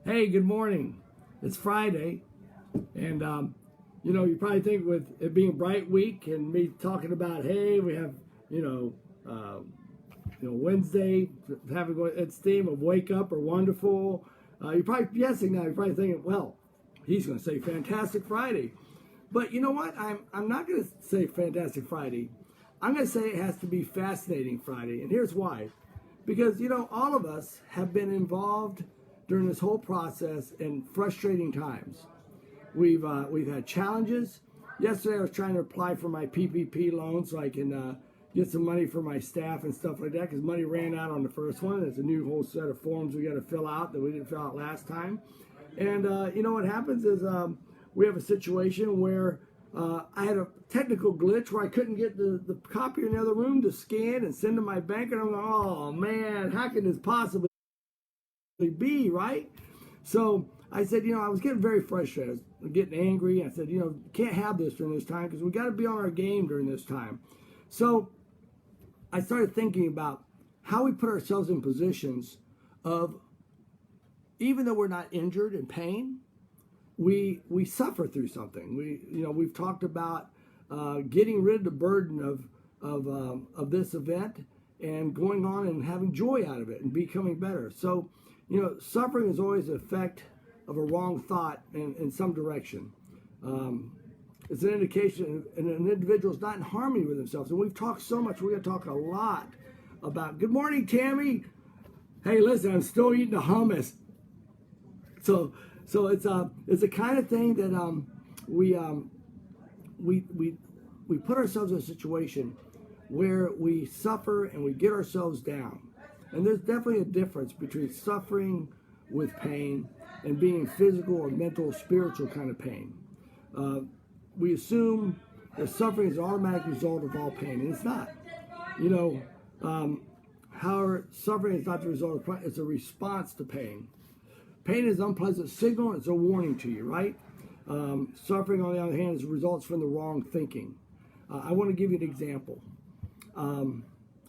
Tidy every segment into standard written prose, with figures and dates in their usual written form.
Hey, good morning. It's Friday, and you probably think with it being a bright week and me talking about, hey, we have, Wednesday having its theme of wake up or wonderful. You're probably guessing now. You're probably thinking, well, he's going to say Fantastic Friday, but you know what? I'm not going to say Fantastic Friday. I'm going to say it has to be Fascinating Friday, and here's why. Because all of us have been involved during this whole process in frustrating times. We've had challenges. Yesterday I was trying to apply for my PPP loan so I can get some money for my staff and stuff like that, because money ran out on the first one. There's a new whole set of forms we got to fill out that we didn't fill out last time. And what happens is we have a situation where I had a technical glitch where I couldn't get the copier in the other room to scan and send to my bank, and I'm going, oh man, how can this possibly be, right? So I said, I was getting very frustrated. I was getting angry. I said, can't have this during this time because we got to be on our game during this time. So I started thinking about how we put ourselves in positions of, even though we're not injured in pain, we suffer through something. We've talked about getting rid of the burden of this event and going on and having joy out of it and becoming better. So, suffering is always an effect of a wrong thought in some direction. It's an indication, and an individual is not in harmony with themselves. And we've talked so much. We're going to talk a lot about. Good morning, Tammy. Hey, listen, I'm still eating the hummus. So it's the kind of thing that we put ourselves in a situation where we suffer and we get ourselves down. And there's definitely a difference between suffering with pain and being physical or mental, spiritual kind of pain. We assume that suffering is an automatic result of all pain, and it's not. However, suffering is not the result of pain, it's a response to pain. Pain is an unpleasant signal, it's a warning to you, right? Suffering, on the other hand, is results from the wrong thinking. I want to give you an example.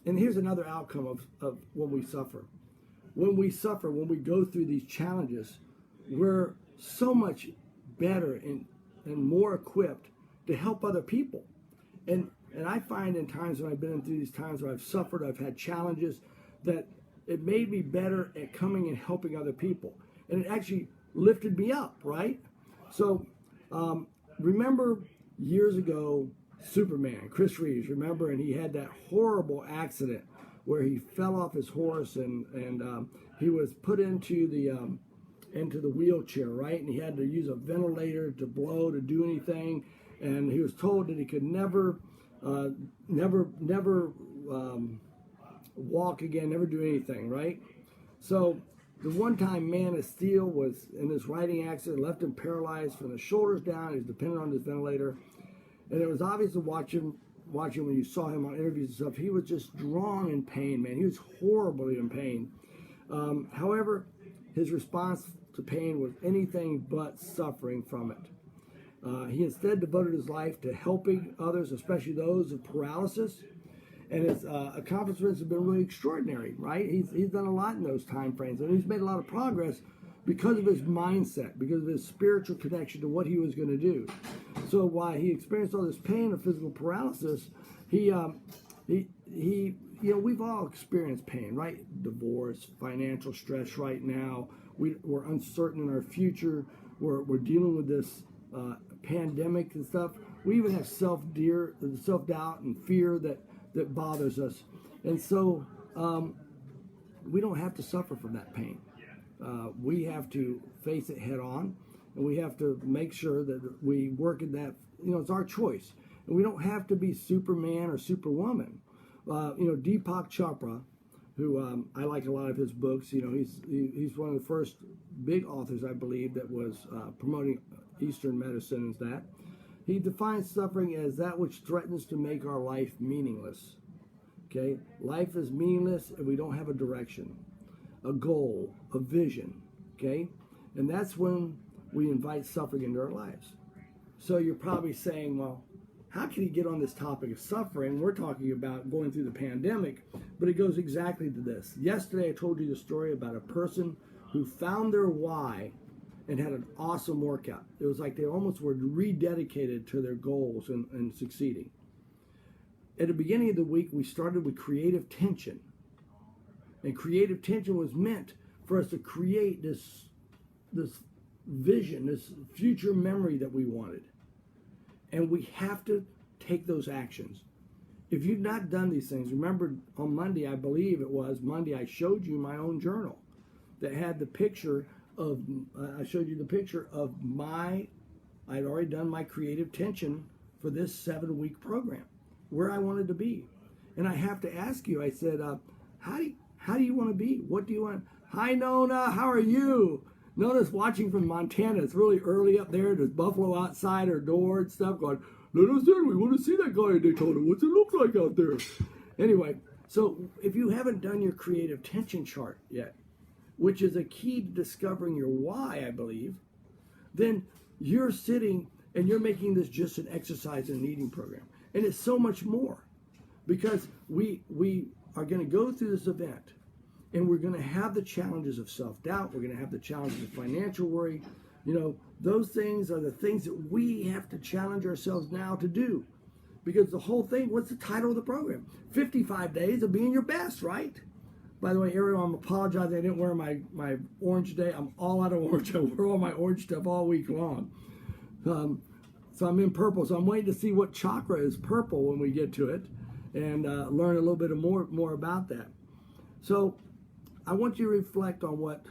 And here's another outcome of when we suffer. When we suffer, when we go through these challenges, we're so much better and more equipped to help other people. And I find in times when I've been through these times where I've suffered, I've had challenges, that it made me better at coming and helping other people. And it actually lifted me up, right? So remember years ago, Superman, Chris Reeves, remember, and he had that horrible accident where he fell off his horse and he was put into the wheelchair, right? And he had to use a ventilator to blow to do anything, and he was told that he could never walk again, never do anything, right? So the one-time Man of Steel was in this riding accident, left him paralyzed from the shoulders down. He was dependent on this ventilator. And it was obvious to watching when you saw him on interviews and stuff, he was just drawn in pain, man. He was horribly in pain. However, his response to pain was anything but suffering from it. He instead devoted his life to helping others, especially those with paralysis. And his accomplishments have been really extraordinary, right? He's done a lot in those time frames, and he's made a lot of progress because of his mindset, because of his spiritual connection to what he was going to do. So while he experienced all this pain of physical paralysis, we've all experienced pain, right? Divorce, financial stress right now. We're uncertain in our future. We're dealing with this pandemic and stuff. We even have self-doubt and fear that bothers us. And so we don't have to suffer from that pain. We have to face it head on, and we have to make sure that we work in that, it's our choice. And we don't have to be Superman or Superwoman. Deepak Chopra, who I like a lot of his books, he's one of the first big authors, I believe, that was promoting Eastern medicine and that. He defines suffering as that which threatens to make our life meaningless. Okay? Life is meaningless if we don't have a direction, a goal, a vision, okay? And that's when we invite suffering into our lives. So you're probably saying, well, how can you get on this topic of suffering? We're talking about going through the pandemic, but it goes exactly to this. Yesterday I told you the story about a person who found their why and had an awesome workout. It was like they almost were rededicated to their goals and succeeding. At the beginning of the week, we started with creative tension. And creative tension was meant for us to create this vision, this future memory that we wanted. And we have to take those actions. If you've not done these things, remember on Monday, I believe it was Monday, I showed you my own journal that had the picture of, I showed you the picture of I'd already done my creative tension for this 7-week program, where I wanted to be. And I have to ask you, I said, how do you want to be? What do you want? Hi, Nona, how are you? Nona's watching from Montana. It's really early up there. There's buffalo outside her door and stuff going, let us in. We want to see that guy in Daytona. What's it look like out there? Anyway, so if you haven't done your creative tension chart yet, which is a key to discovering your why, I believe, then you're sitting and you're making this just an exercise and an eating program. And it's so much more, because we are going to go through this event and we're going to have the challenges of self-doubt. We're going to have the challenges of financial worry. You know, those things are the things that we have to challenge ourselves now to do. Because the whole thing, what's the title of the program? 55 days of being your best, right? By the way, Ariel, I'm apologizing. I didn't wear my orange today. I'm all out of orange. I wear all my orange stuff all week long. So I'm in purple. So I'm waiting to see what chakra is purple when we get to it and learn a little bit more about that. So I want you to reflect on what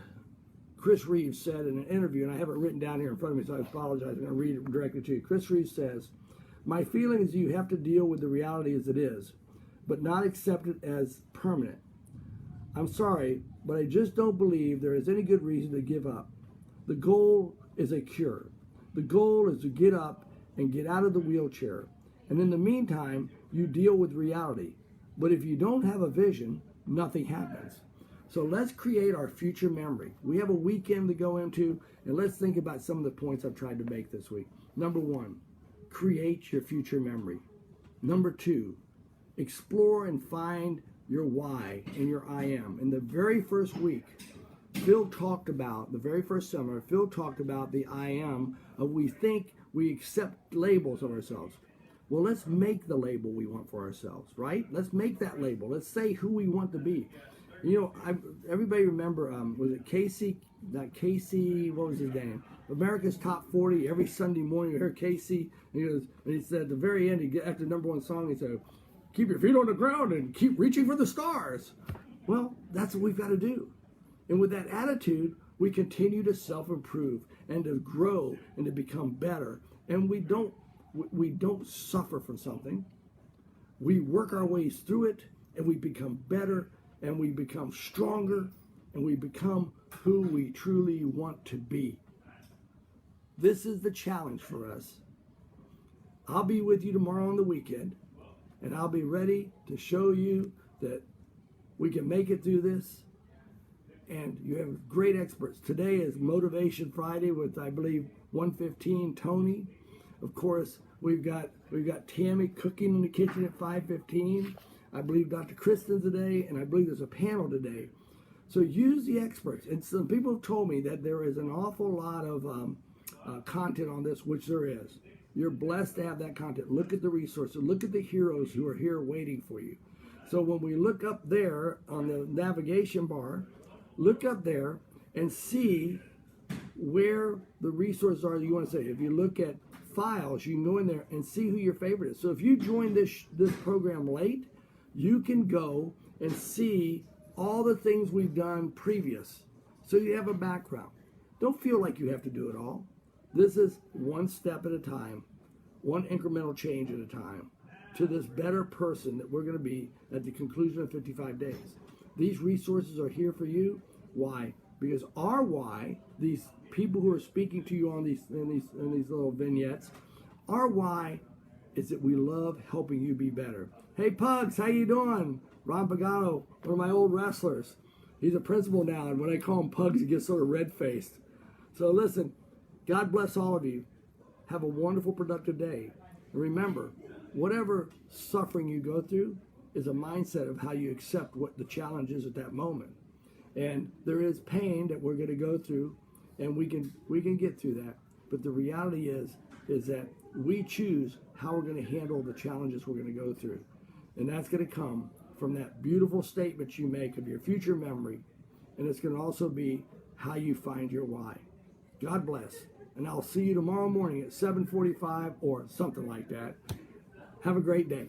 Chris Reeves said in an interview, and I have it written down here in front of me, so I apologize. I'm going to read it directly to you. Chris Reeves says, "My feeling is you have to deal with the reality as it is, but not accept it as permanent. I'm sorry, but I just don't believe there is any good reason to give up. The goal is a cure. The goal is to get up and get out of the wheelchair. And in the meantime, you deal with reality. But if you don't have a vision, nothing happens." So let's create our future memory. We have a weekend to go into, and let's think about some of the points I've tried to make this week. Number 1, create your future memory. Number 2, explore and find your why and your I am. In the very first week, Phil talked about, the very first summer, Phil talked about the I am of we think we accept labels of ourselves. Well, let's make the label we want for ourselves, right? Let's make that label. Let's say who we want to be. You know, everybody remember, was it Casey, what was his name? America's Top 40, every Sunday morning you hear Casey, and he said at the very end, after the #1 song, he said, keep your feet on the ground and keep reaching for the stars. Well, that's what we've got to do. And with that attitude, we continue to self-improve and to grow and to become better. And we don't suffer from something. We work our ways through it, and we become better, and we become stronger, and we become who we truly want to be. This is the challenge for us. I'll be with you tomorrow on the weekend, and I'll be ready to show you that we can make it through this. And you have great experts. Today is Motivation Friday with, I believe, 115 Tony. Of course, we've got Tammy cooking in the kitchen at 5:15. I believe Dr. Kristen's today, and I believe there's a panel today. So use the experts. And some people have told me that there is an awful lot of content on this, which there is. You're blessed to have that content. Look at the resources. Look at the heroes who are here waiting for you. So when we look up there on the navigation bar, look up there and see where the resources are that you want to say. If you look at files, you can go in there and see who your favorite is. So if you join this program late, you can go and see all the things we've done previous. So you have a background. Don't feel like you have to do it all. This is one step at a time, one incremental change at a time to this better person that we're going to be at the conclusion of 55 days. These resources are here for you. Why? Because our why, these people who are speaking to you on these little vignettes, our why is that we love helping you be better. Hey, Pugs, how you doing? Ron Pagano, one of my old wrestlers. He's a principal now, and when I call him Pugs, he gets sort of red-faced. So listen, God bless all of you. Have a wonderful, productive day. And remember, whatever suffering you go through is a mindset of how you accept what the challenge is at that moment. And there is pain that we're going to go through, and we can get through that. But the reality is that we choose how we're going to handle the challenges we're going to go through. And that's going to come from that beautiful statement you make of your future memory. And it's going to also be how you find your why. God bless. And I'll see you tomorrow morning at 7:45 or something like that. Have a great day.